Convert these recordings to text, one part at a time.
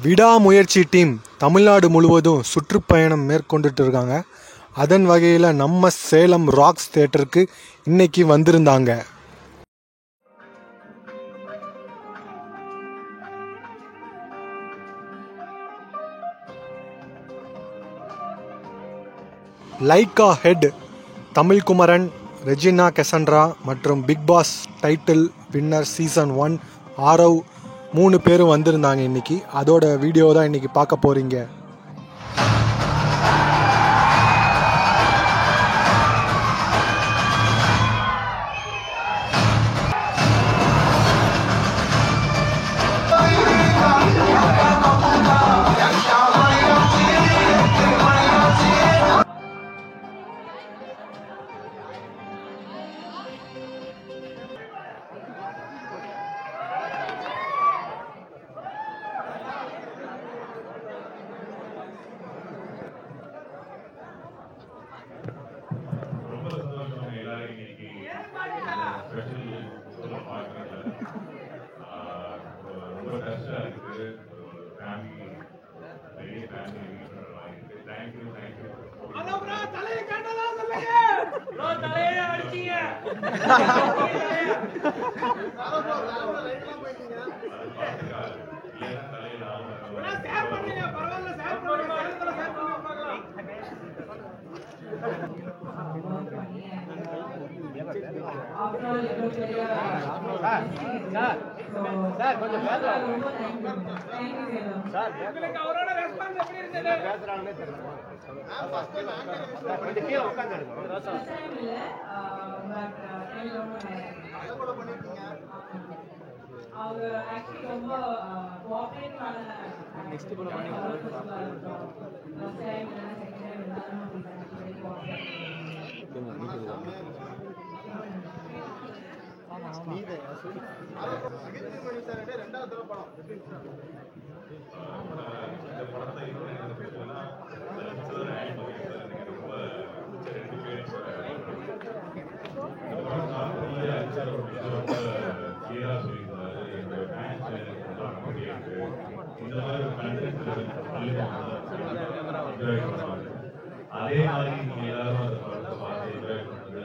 விடாமுயற்சி டீம் தமிழ்நாடு முழுவதும் சுற்றுப்பயணம் மேற்கொண்டுட்டு இருக்காங்க. அதன் வகையில் நம்ம சேலம் ராக்ஸ் தியேட்டருக்கு இன்னைக்கு வந்திருந்தாங்க. லைக்கா ஹெட், தமிழ்குமரன், ரெஜினா கெசன்ட்ரா மற்றும் Bigg Boss title winner season 1 Aarav 3 பேரும் வந்திருந்தாங்க இன்னைக்கு. அதோட வீடியோ தான் இன்னைக்கு பார்க்க போறீங்க. அதே மாதிரி நீங்க எல்லாரும் அந்த படத்தை பார்த்து என்ஜாய் பண்ணது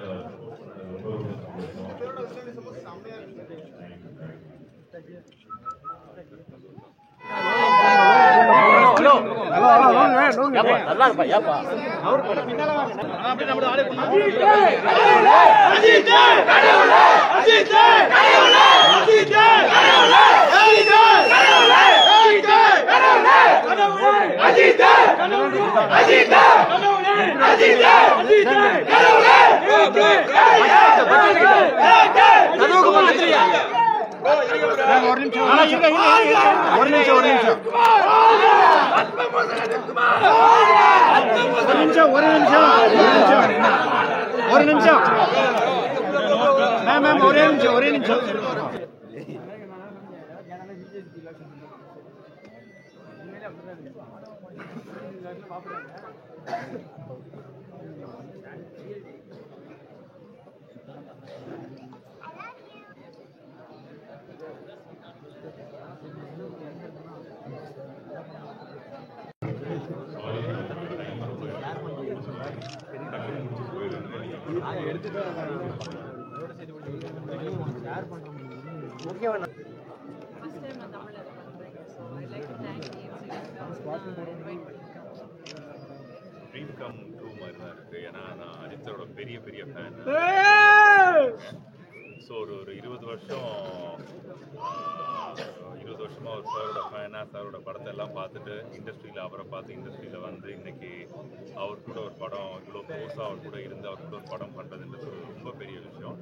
ட்ரீம் கம் ட்ரூ மாதிரி தான் இருக்கு. ஏன்னா நான் அஜித்தோட பெரிய ஃபேன். ஸோ ஒரு 20 வருஷமாக ஒரு சாரோட ஃபேனாக சாரோட படத்தை எல்லாம் பார்த்துட்டு அவரை பார்த்து இண்டஸ்ட்ரியில் வந்து இன்னைக்கு அவர் கூட ஒரு படம் இவ்வளோ க்ளோஸாக அவர் கூட இருந்து அவர் கூட ஒரு படம் பண்ணுறதுன்றது ஒரு ரொம்ப பெரிய விஷயம்.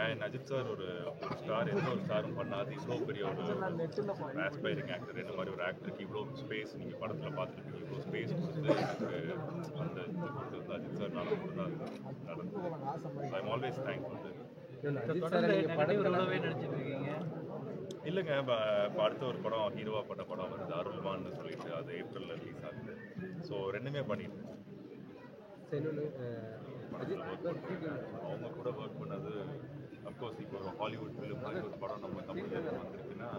ஏன் அஜித் சார் ஒரு ஸ்டார் எந்த ஒரு ஸ்டாரும் பண்ணாது இவ்வளோ பெரிய ஒரு ஆஸ்பைரிங் ஆக்டர். இந்த மாதிரி ஒரு ஆக்டருக்கு இவ்வளோ ஸ்பேஸ் நீங்கள் படத்தில் பார்த்துருக்கீங்க. இவ்வளோ ஸ்பேஸ் கொடுத்து எனக்கு அந்த இது கொடுத்து அஜித் சார் நான் மட்டும்தான் நடந்தது. I am always thankful. இல்லைங்க, அடுத்த ஒரு படம் ஹீரோவா பண்ண படம் வருது அருள்வான்னு சொல்லிட்டு, அது ஏப்ரலில் ரிலீஸ் ஆகுது. ஸோ ரெண்டுமே பண்ணிட்டு படத்தில் ஒர்க் பண்ணிருக்காங்க. அவங்க கூட ஒர்க் பண்ணது அப்கோர்ஸ் இப்போ ஒரு ஹாலிவுட் ஃபிலிம் மாதிரி ஒரு படம் நம்ம தமிழில் வந்திருக்குன்னா